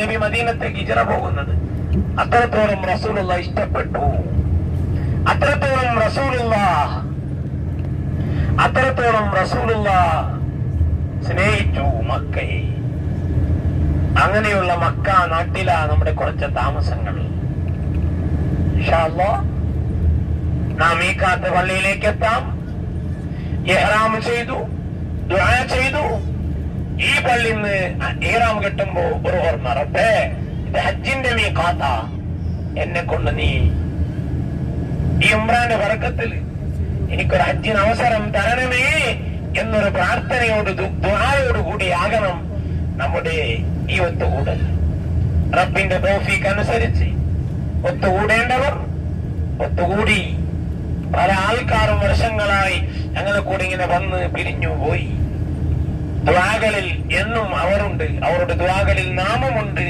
നബി മദീനത്തേക്ക് ഹിജ്റ പോകുന്നത്. അത്രത്തോളം റസൂലുള്ള ഇഷ്ടപ്പെട്ടു, അത്രത്തോളം റസൂലുള്ള സ്നേഹിച്ചു മക്കയെ. അങ്ങനെയുള്ള മക്ക നാട്ടിലാ നമ്മുടെ കുറച്ച് താമസങ്ങൾ. ഇൻഷാ അല്ലാഹ് നാം ഈ കാത്ത പള്ളിയിലേക്ക് എത്താം. ഇഹ്റാം ചെയ്തു, ദുആ ചെയ്തു. ഈ പള്ളിന്ന് ഇഹ്റാം കെട്ടുമ്പോ ഒരു ഓർമ്മ, റബ്ബേ ഇത് ഹജ്ജിന്റെ മീഖാത്ത, എന്നെ കൊണ്ട് നീ ഈ ഉംറയുടെ ബറക്കത്തിൽ എനിക്കൊരു ഹജ്ജിന് അവസരം തരണമേ എന്നൊരു പ്രാർത്ഥനയോട് ദുആയോടുകൂടി ആകണം നമ്മുടെ ഈ ഒത്തുകൂടൽ. റബ്ബിന്റെ തൗഫീഖ് അനുസരിച്ച് ഒത്തുകൂടേണ്ടവർ ഒത്തുകൂടി. പല ആൾക്കാരും വർഷങ്ങളായി ഞങ്ങളെ കൂടെ ഇങ്ങനെ വന്ന് പിരിഞ്ഞു പോയി. ദുആകളിൽ എന്നും അവരുണ്ട്, അവരുടെ ദുആകളിൽ നാമമുണ്ട്.